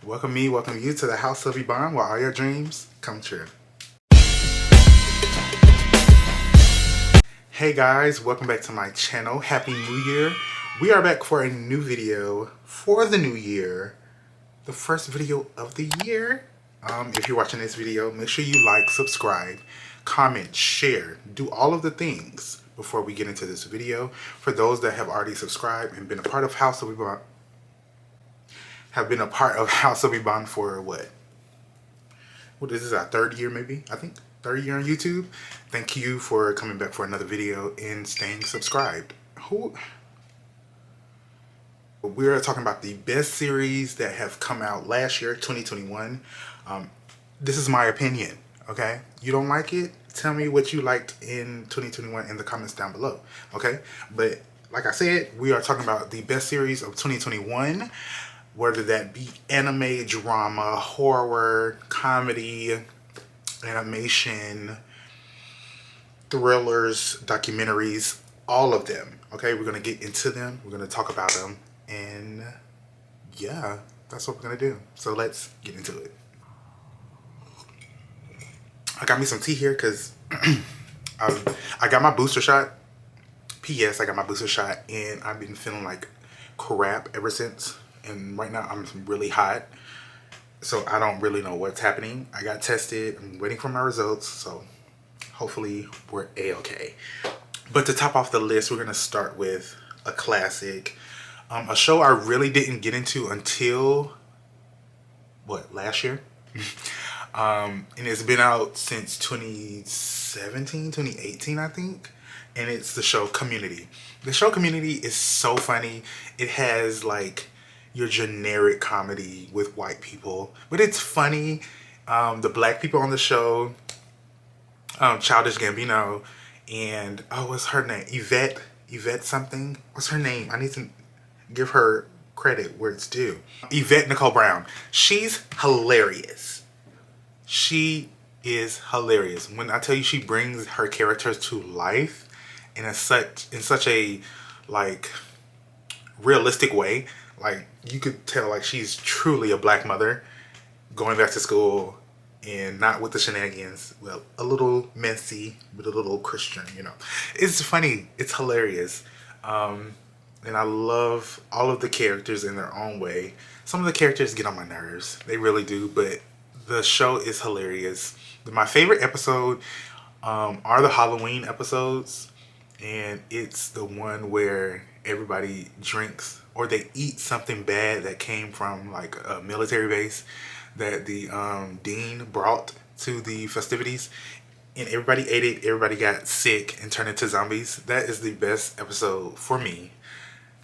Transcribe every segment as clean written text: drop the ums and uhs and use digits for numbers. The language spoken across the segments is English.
Welcome you to the house of Yvonne, where all your dreams come true. Hey guys, welcome back to my channel. Happy New Year. We are back for a new video for the new year. The first video of the year. If you're watching this video, make sure you like, subscribe, comment, share, do all of the things before we get into this video. For those that have already subscribed and been a part of House of Yvonne, for what is this, our third year maybe? I think third year on YouTube. Thank you for coming back for another video and staying subscribed. We're talking about the best series that have come out last year, 2021. This is my opinion, okay? You don't like it? Tell me what you liked in 2021 in the comments down below, okay? But like I said, we are talking about the best series of 2021, whether that be anime, drama, horror, comedy, animation, thrillers, documentaries, all of them, okay? We're going to get into them. We're going to talk about them. And yeah, that's what we're going to do. So let's get into it. I got me some tea here because I got my booster shot. P.S. I got my booster shot and I've been feeling like crap ever since. And right now I'm really hot. So I don't really know what's happening. I got tested. I'm waiting for my results. So hopefully we're A-okay. But to top off the list, we're going to start with a classic. A show I really didn't get into until, last year? And it's been out since 2017, 2018, I think. And it's the show Community. The show Community is so funny. It has like your generic comedy with white people, but it's funny. The black people on the show, Childish Gambino, and what's her name? Yvette something. What's her name? I need to give her credit where it's due. Yvette Nicole Brown. She's hilarious. She is hilarious. When I tell you, she brings her characters to life in such a like realistic way. Like you could tell like she's truly a black mother going back to school and not with the shenanigans. Well, a little messy, but a little Christian, you know. It's funny. It's hilarious. And I love all of the characters in their own way. Some of the characters get on my nerves. They really do, but the show is hilarious. My favorite episode are the Halloween episodes. And it's the one where everybody drinks or they eat something bad that came from like a military base that the dean brought to the festivities. And everybody ate it. Everybody got sick and turned into zombies. That is the best episode for me.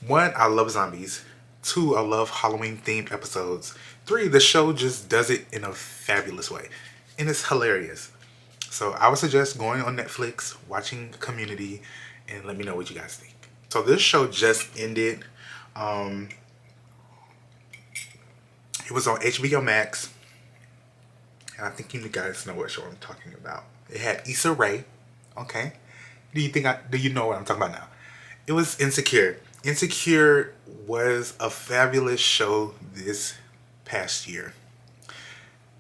1, I love zombies. 2, I love Halloween themed episodes. 3, the show just does it in a fabulous way. And it's hilarious. So I would suggest going on Netflix, watching Community, and let me know what you guys think. So this show just ended. It was on HBO Max. And I think you guys know what show I'm talking about. It had Issa Rae. Okay. Do you know what I'm talking about now? It was Insecure. Insecure was a fabulous show this past year.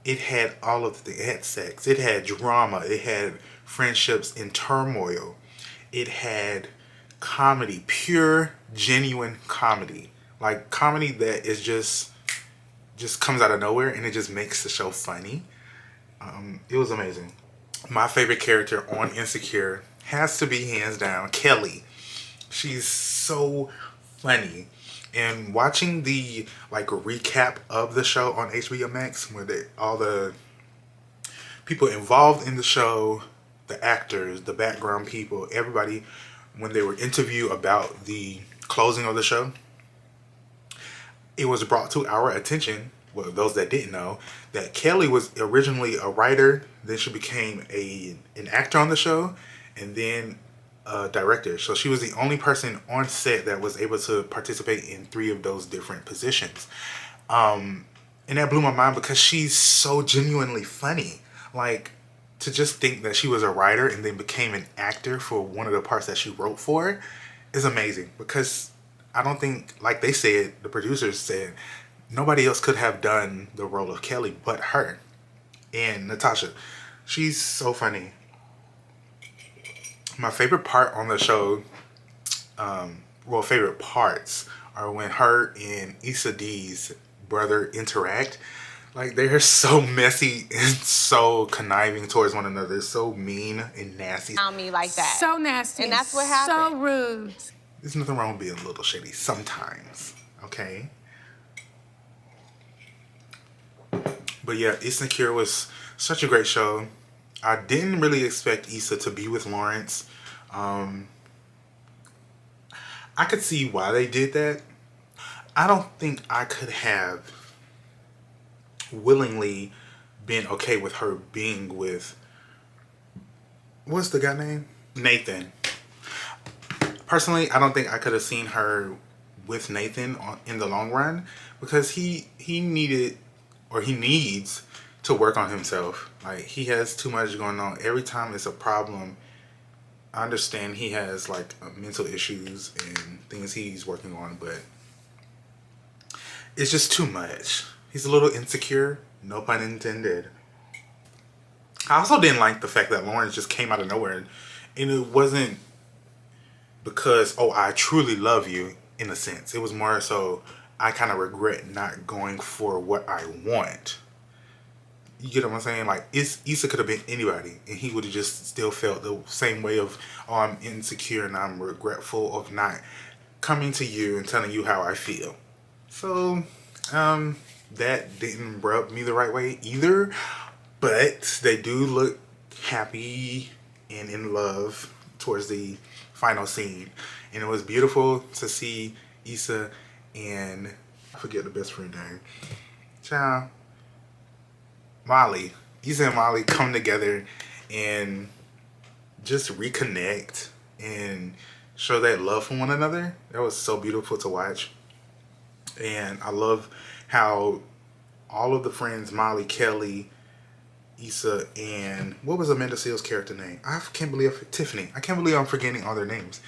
It had all of the things. It had sex. It had drama. It had friendships in turmoil. It had comedy. Pure, genuine comedy. Like comedy that is just comes out of nowhere and it just makes the show funny. It was amazing. My favorite character on Insecure has to be hands down Kelly. She's so funny. And watching the like recap of the show on HBO Max, where all the people involved in the show, the actors, the background people, everybody, when they were interviewed about the closing of the show, it was brought to our attention, well, those that didn't know, that Kelly was originally a writer, then she became an actor on the show, and then a director. So she was the only person on set that was able to participate in 3 of those different positions. And that blew my mind because she's so genuinely funny. Like, to just think that she was a writer and then became an actor for one of the parts that she wrote for is amazing. Because I don't think, like they said, the producers said, nobody else could have done the role of Kelly but her. And Natasha, she's so funny. My favorite part on the show, well, favorite parts are when her and Issa D's brother interact. Like, they're so messy and so conniving towards one another. So mean and nasty. On me like that. So nasty. And that's what happened. So rude. There's nothing wrong with being a little shady sometimes, okay? But yeah, Insecure was such a great show. I didn't really expect Issa to be with Lawrence. I could see why they did that. I don't think I could have willingly been okay with her being with, what's the guy name? Nathan. Personally, I don't think I could have seen her with Nathan in the long run, because he needed, or he needs to work on himself. Like, he has too much going on. Every time it's a problem, I understand he has like mental issues and things he's working on, but it's just too much. He's a little insecure, no pun intended. I also didn't like the fact that Lawrence just came out of nowhere, and it wasn't because, oh, I truly love you, in a sense. It was more so, I kind of regret not going for what I want. You get what I'm saying? Like, Issa could have been anybody, and he would have just still felt the same way of, oh, I'm insecure and I'm regretful of not coming to you and telling you how I feel. So, that didn't rub me the right way either. But they do look happy and in love towards the final scene. And it was beautiful to see Issa and, I forget the best friend name, child, Molly. Issa and Molly come together and just reconnect and show that love for one another. That was so beautiful to watch. And I love how all of the friends, Molly, Kelly, Issa, and what was Amanda Seales' character name? I can't believe, Tiffany. I can't believe I'm forgetting all their names.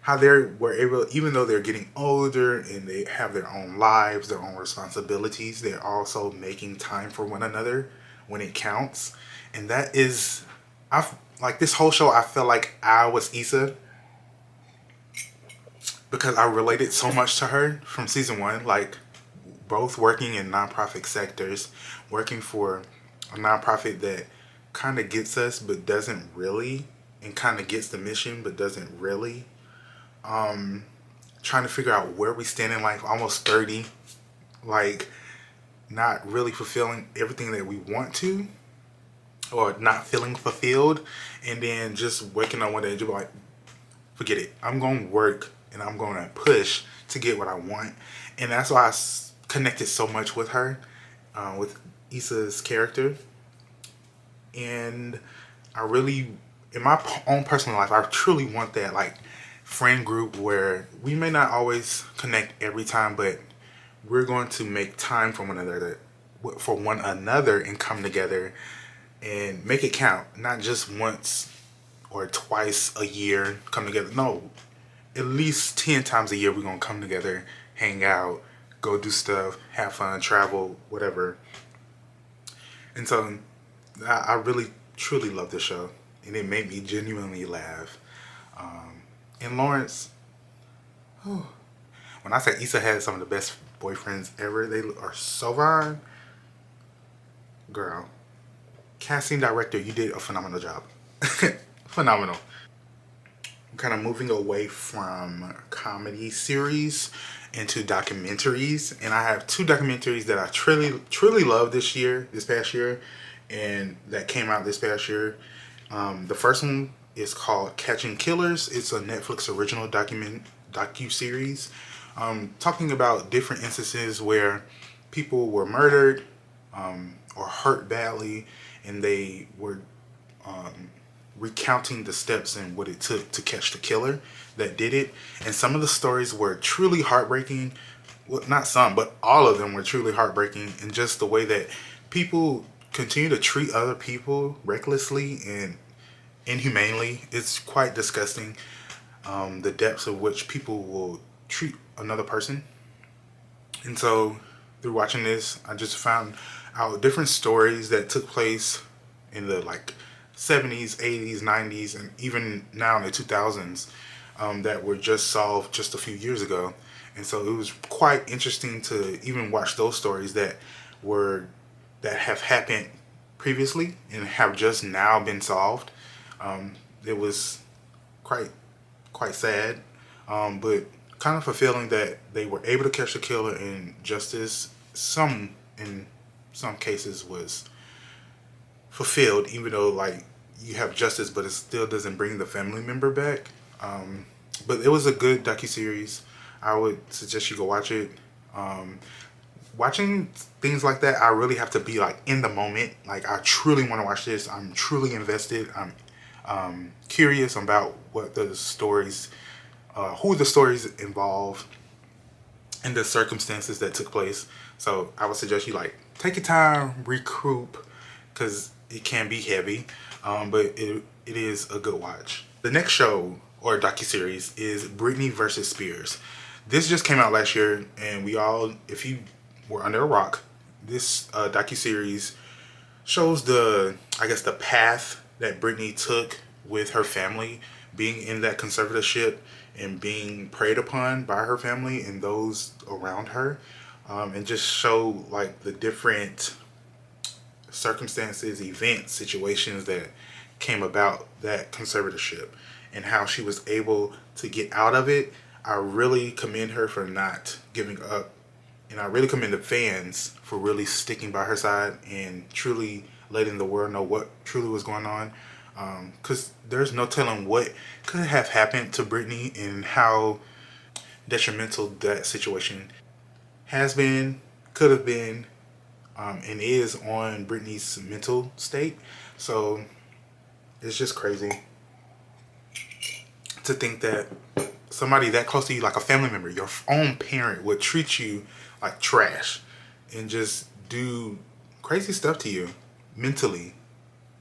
How they were able, even though they're getting older and they have their own lives, their own responsibilities, they're also making time for one another when it counts. And that is, like, this whole show, I felt like I was Issa, because I related so much to her from season 1. Like, both working in nonprofit sectors, working for a nonprofit that kind of gets us but doesn't really, and kind of gets the mission but doesn't really. Trying to figure out where we stand in life, almost 30, like, not really fulfilling everything that we want to, or not feeling fulfilled, and then just waking up one day and just be like, forget it, I'm going to work and I'm going to push to get what I want. And that's why I connected so much with her, with Issa's character. And I really, in my own personal life, I truly want that, like, friend group where we may not always connect every time, but we're going to make time for one another and come together and make it count. Not just once or twice a year come together. No, at least 10 times a year we're going to come together, hang out, go do stuff, have fun, travel, whatever. And so I really, truly love this show. And it made me genuinely laugh. And Lawrence, whew, when I say Issa had some of the best boyfriends ever, they are so fine. Girl, casting director, you did a phenomenal job. Phenomenal. I'm kind of moving away from comedy series into documentaries, and I have 2 documentaries that I truly love this past year, and that came out this past year. The first one is called Catching Killers. It's a Netflix original docu-series, talking about different instances where people were murdered or hurt badly, and they were recounting the steps and what it took to catch the killer that did it. And some of the stories were truly heartbreaking. Well, not some, but all of them were truly heartbreaking. And just the way that people continue to treat other people recklessly and inhumanely, it's quite disgusting. The depths of which people will treat another person. And so through watching this, I just found out different stories that took place in the like 70s, 80s, 90s, and even now in the 2000s, that were just solved just a few years ago. And so it was quite interesting to even watch those stories were that have happened previously and have just now been solved. It was quite quite sad, but kind of fulfilling that they were able to catch the killer, and justice in some cases was fulfilled, even though like you have justice, but it still doesn't bring the family member back. But it was a good docuseries. I would suggest you go watch it. Watching things like that, I really have to be like in the moment. Like I truly want to watch this. I'm truly invested. I'm curious about what the stories, who the stories involve, and the circumstances that took place. So I would suggest you like take your time, recoup, because it can be heavy, but it is a good watch. The next show or docuseries is Britney versus Spears. This just came out last year, and we all, if you were under a rock, this docuseries shows I guess the path that Britney took with her family, being in that conservatorship and being preyed upon by her family and those around her, and just show like the different circumstances, events, situations that came about that conservatorship and how she was able to get out of it. I really commend her for not giving up, and I really commend the fans for really sticking by her side and truly letting the world know what truly was going on. Because there's no telling what could have happened to Britney and how detrimental that situation has been, could have been, and is on Britney's mental state. So it's just crazy to think that somebody that close to you, like a family member, your own parent, would treat you like trash and just do crazy stuff to you mentally,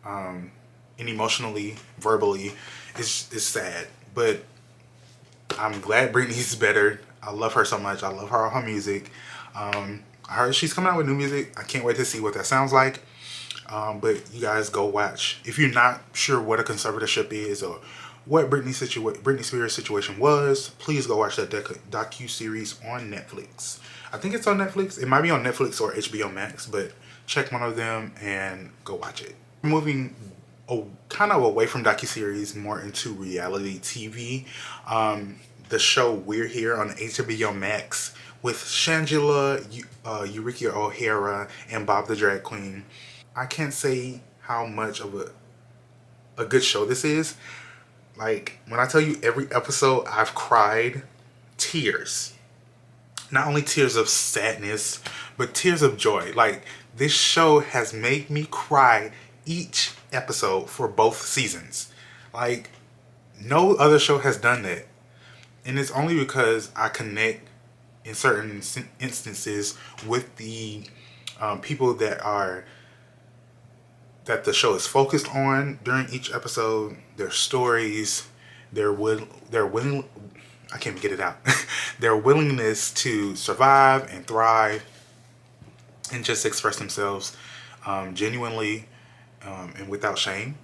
and emotionally, verbally. It's sad, but I'm glad Britney's better. I love her so much. I love her music. I heard she's coming out with new music. I can't wait to see what that sounds like. But you guys go watch. If you're not sure what a conservatorship is or what Britney Spears situation was, please go watch that docu-series on Netflix. I think it's on Netflix. It might be on Netflix or HBO Max, but check one of them and go watch it. Moving kind of away from docu-series, more into reality TV. The show We're Here on HBO Max with Shangela, Eureka O'Hara, and Bob the Drag Queen. I can't say how much of a good show this is. Like, when I tell you every episode I've cried tears. Not only tears of sadness, but tears of joy. Like, this show has made me cry each episode for both seasons. Like, no other show has done that. And it's only because I connect in certain instances with the people that the show is focused on during each episode, their stories, their willing, I can't get it out, their willingness to survive and thrive and just express themselves genuinely and without shame.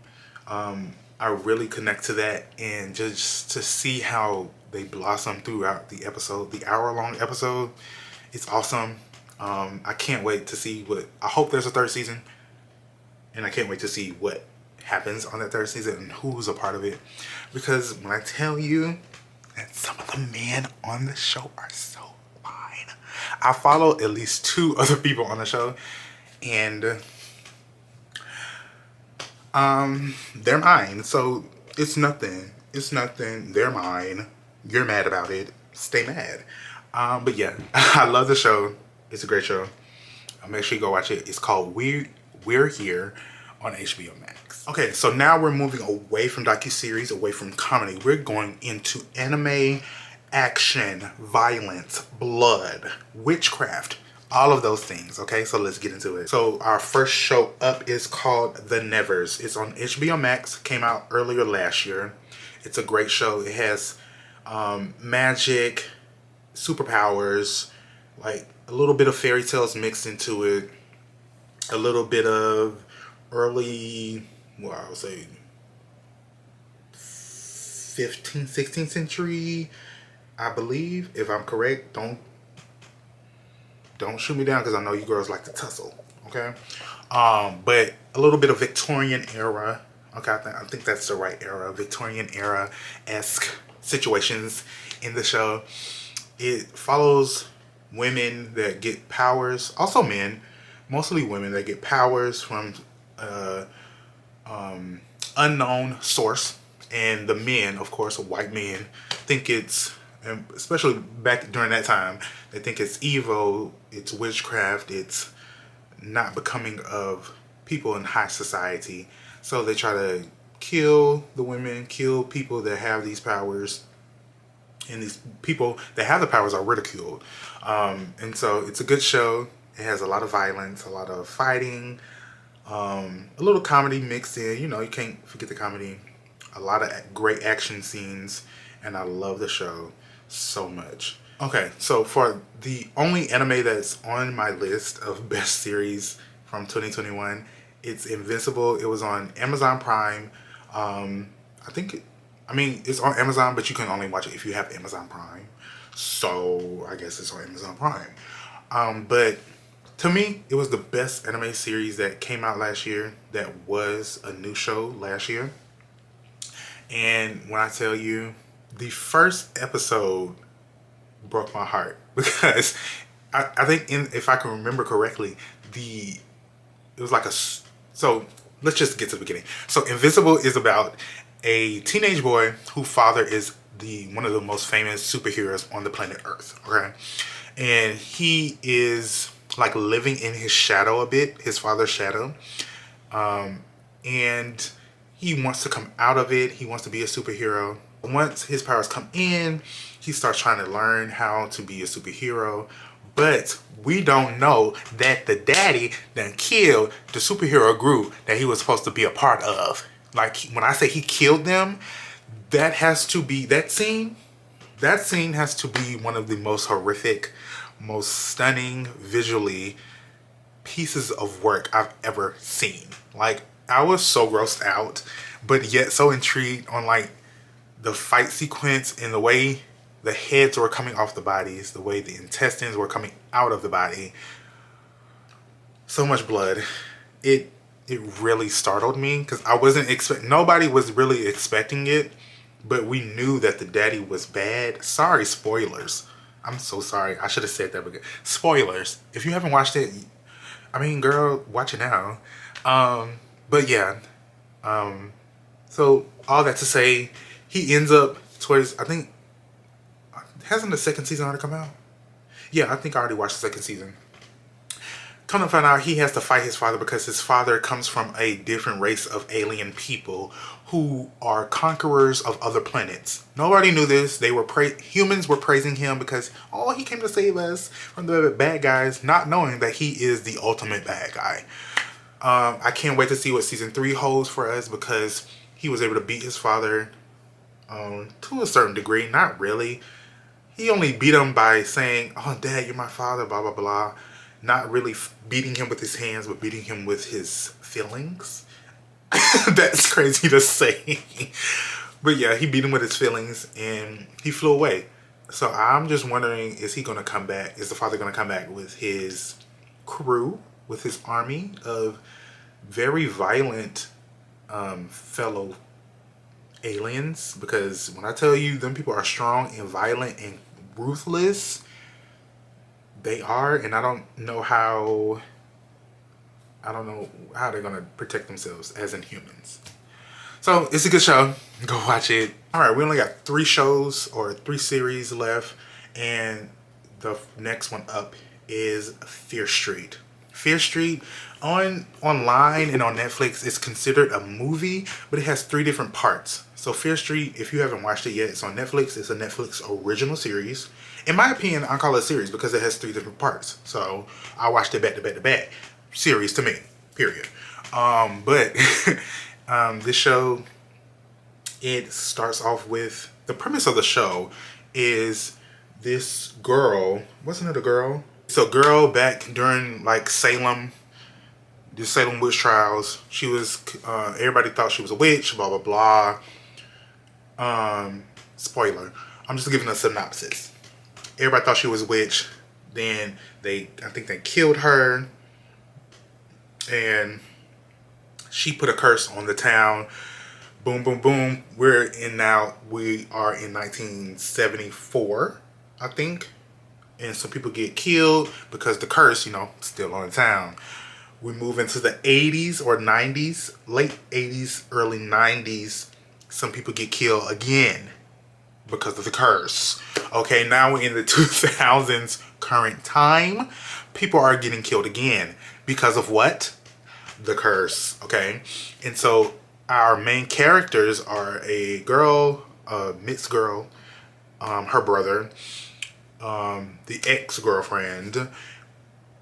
I really connect to that, and just to see how they blossom throughout the episode, the hour-long episode, it's awesome. I can't wait to see I hope there's a third season. And I can't wait to see what happens on that third season and who's a part of it. Because when I tell you that some of the men on the show are so fine. I follow at least 2 other people on the show. And they're mine. So it's nothing. It's nothing. They're mine. You're mad about it. Stay mad. But yeah, I love the show. It's a great show. Make sure you go watch it. It's called We're Here on HBO Max. Okay, so now we're moving away from docuseries, away from comedy. We're going into anime, action, violence, blood, witchcraft, all of those things. Okay, so let's get into it. So our first show up is called The Nevers. It's on HBO Max. Came out earlier last year. It's a great show. It has magic, superpowers, like a little bit of fairy tales mixed into it, a little bit of early, well, I would say 15th, 16th century, I believe, if I'm correct. Don't shoot me down because I know you girls like to tussle, okay? But a little bit of Victorian era. Okay, I think that's the right era. Victorian era-esque situations in the show. It follows women that get powers, also men, mostly women that get powers from unknown source. And the men, of course, white men, think it's, and especially back during that time, they think it's evil, it's witchcraft, it's not becoming of people in high society. So they try to kill the women, kill people that have these powers, and these people that have the powers are ridiculed. And so it's a good show. It has a lot of violence, a lot of fighting, a little comedy mixed in. You know, you can't forget the comedy. A lot of great action scenes, and I love the show so much. Okay, so for the only anime that's on my list of best series from 2021, it's Invincible. It was on Amazon Prime. I mean, it's on Amazon, but you can only watch it if you have Amazon Prime. So I guess it's on Amazon Prime. But to me, it was the best anime series that came out last year. That was a new show last year. And when I tell you, the first episode broke my heart because I think if I can remember correctly, it was like so let's just get to the beginning. So Invincible is about a teenage boy whose father is one of the most famous superheroes on the planet Earth. Okay, and he is like living in his shadow a bit, his father's shadow, and he wants to come out of it. He wants to be a superhero. Once his powers come in, he starts trying to learn how to be a superhero. But we don't know that the daddy done killed the superhero group that he was supposed to be a part of. Like, when I say he killed them, that scene has to be one of the most horrific, most stunning visually pieces of work I've ever seen. Like, I was so grossed out, but yet so intrigued on like the fight sequence and the way the heads were coming off the bodies, the way the intestines were coming out of the body. So much blood. It really startled me because I wasn't nobody was really expecting it, but we knew that the daddy was bad. Sorry, spoilers. I'm so sorry. I should have said that. But spoilers. If you haven't watched it, I mean, girl, watch it now. But yeah, so all that to say, he ends up towards, I think, hasn't the second season already come out? Yeah, I think I already watched the second season. Come to find out, he has to fight his father because his father comes from a different race of alien people who are conquerors of other planets. Nobody knew this. Humans were praising him because, oh, he came to save us from the bad guys, not knowing that he is the ultimate bad guy. I can't wait to see what season 3 holds for us because he was able to beat his father to a certain degree. Not really. He only beat him by saying, oh, Dad, you're my father, blah, blah, blah. Not really beating him with his hands, but beating him with his feelings. That's crazy to say. But yeah, he beat him with his feelings and he flew away. So I'm just wondering, is he going to come back? Is the father going to come back with his crew, with his army of very violent fellow aliens? Because when I tell you them people are strong and violent and ruthless, they are, and I don't know how they're gonna protect themselves as inhumans. So it's a good show. Go watch it. Alright, we only got 3 shows or 3 series left, and the next one up is Fear Street. Fear Street online and on Netflix is considered a movie, but it has 3 different parts. So Fear Street, if you haven't watched it yet, it's on Netflix. It's a Netflix original series. In my opinion, I call it a series because it has 3 different parts. So I watched it back to back to back. Series to me, period. But this show, it starts off with, the premise of the show is this girl, wasn't it a girl? So girl back during like the Salem witch trials, she was, everybody thought she was a witch, blah, blah, blah. Spoiler. I'm just giving a synopsis. Everybody thought she was a witch. Then I think they killed her. And she put a curse on the town. Boom, boom, boom. We are in 1974, I think. And some people get killed because the curse, still on the town. We move into the 80s or 90s, late 80s, early 90s. Some people get killed again because of the curse. Okay, now we're in the 2000s current time. People are getting killed again because of what? The curse. Okay, and so our main characters are a girl, a mixed girl, her brother, the ex-girlfriend,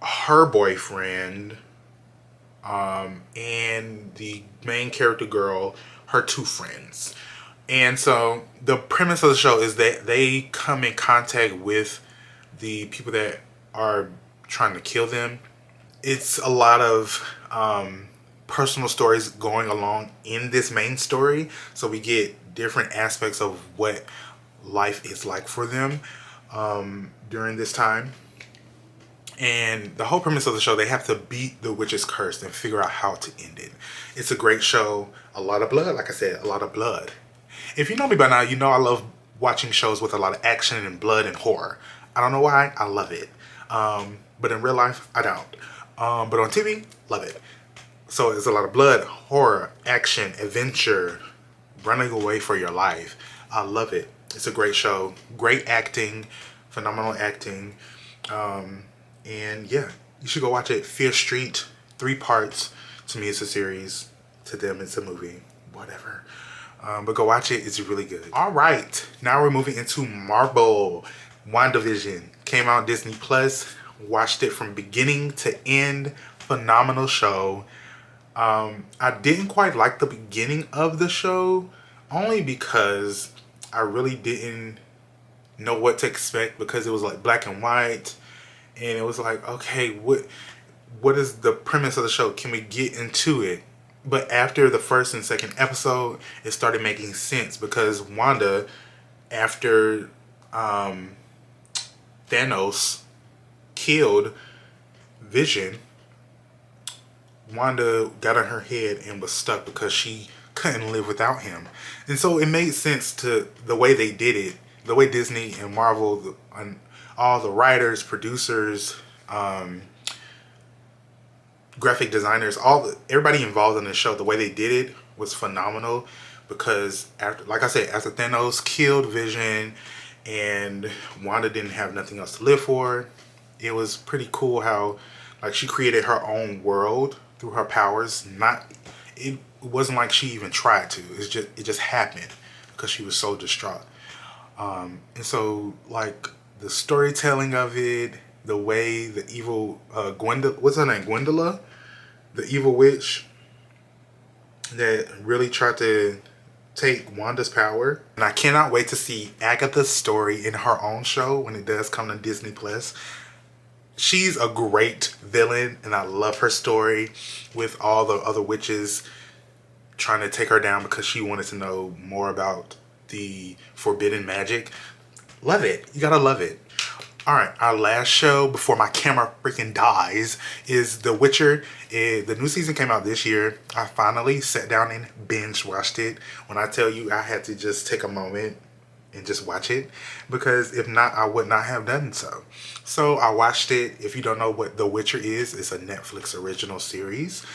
her boyfriend, and the main character girl, her two friends. And so the premise of the show is that they come in contact with the people that are trying to kill them. It's a lot of personal stories going along in this main story. So we get different aspects of what life is like for them during this time. And the whole premise of the show, they have to beat the witch's curse and figure out how to end it. It's a great show. A lot of blood, like I said, a lot of blood. If you know me by now, you know I love watching shows with a lot of action and blood and horror. I don't know why, I love it. But in real life, I don't. But on TV, love it. So it's a lot of blood, horror, action, adventure, running away for your life. I love it. It's a great show. Great acting, phenomenal acting. And yeah, you should go watch it. Fear Street, 3 parts. To me, it's a series. To them, it's a movie. Whatever. But go watch it. It's really good. All right. Now we're moving into Marvel. WandaVision came out on Disney Plus. Watched it from beginning to end. Phenomenal show. I didn't quite like the beginning of the show. Only because I really didn't know what to expect. Because it was like black and white. And it was like, okay, what is the premise of the show? Can we get into it? But after the first and second episode, it started making sense because Wanda, after Thanos killed Vision, Wanda got in her head and was stuck because she couldn't live without him. And so it made sense to the way they did it, the way Disney and Marvel and all the writers, producers, graphic designers, everybody involved in the show, the way they did it was phenomenal. Because like I said, after Thanos killed Vision and Wanda didn't have nothing else to live for, it was pretty cool how like she created her own world through her powers. It wasn't like she even tried to. It just happened because she was so distraught. And so like the storytelling of it, the way the evil what's her name? Gwendola, the evil witch that really tried to take Wanda's power. And I cannot wait to see Agatha's story in her own show when it does come to Disney Plus. She's a great villain and I love her story with all the other witches trying to take her down because she wanted to know more about the forbidden magic. Love it. You gotta love it. Alright, our last show before my camera freaking dies is The Witcher. The new season came out this year. I finally sat down and binge watched it. When I tell you I had to just take a moment and just watch it, because if not, I would not have done so. So I watched it. If you don't know what The Witcher is, it's a Netflix original series.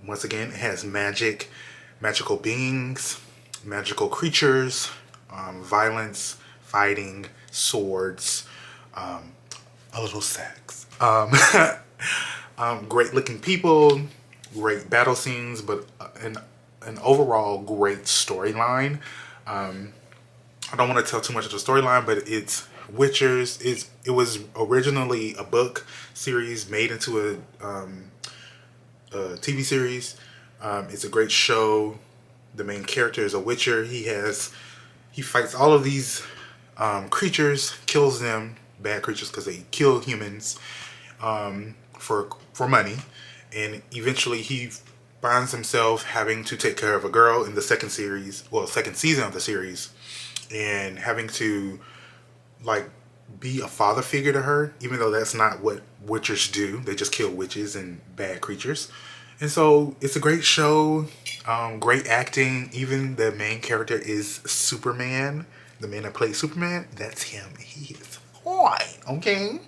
Once again, it has magical beings, magical creatures, violence, fighting, swords, a little sex, great looking people, great battle scenes, but an overall great storyline. I don't want to tell too much of the storyline, but it's Witchers. It was originally a book series made into a TV series. It's a great show. The main character is a Witcher. He fights all of these creatures, kills them, bad creatures because they kill humans for money. And eventually he finds himself having to take care of a girl in the second season of the series, and having to like be a father figure to her, even though that's not what witchers do. They just kill witches and bad creatures. And so it's a great show, great acting. Even the main character is Superman. The man that plays Superman, that's him. He is fine, okay?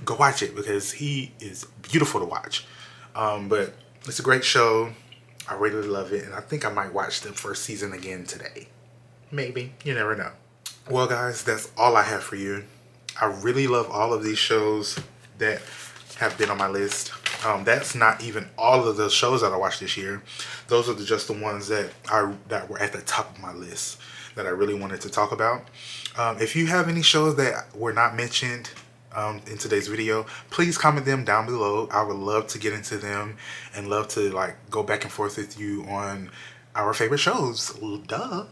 Go watch it because he is beautiful to watch. But it's a great show. I really love it, and I think I might watch the first season again today. Maybe. You never know. Well, guys, that's all I have for you. I really love all of these shows that have been on my list. That's not even all of the shows that I watched this year. Those are just the ones that were at the top of my list that I really wanted to talk about. If you have any shows that were not mentioned in today's video, please comment them down below. I would love to get into them and love to like go back and forth with you on our favorite shows. Duh.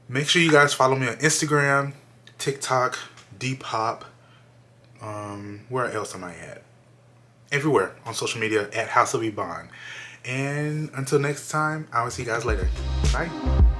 Make sure you guys follow me on Instagram, TikTok, Depop. Where else am I at? Everywhere on social media at House of Ebon. And until next time, I will see you guys later. Bye.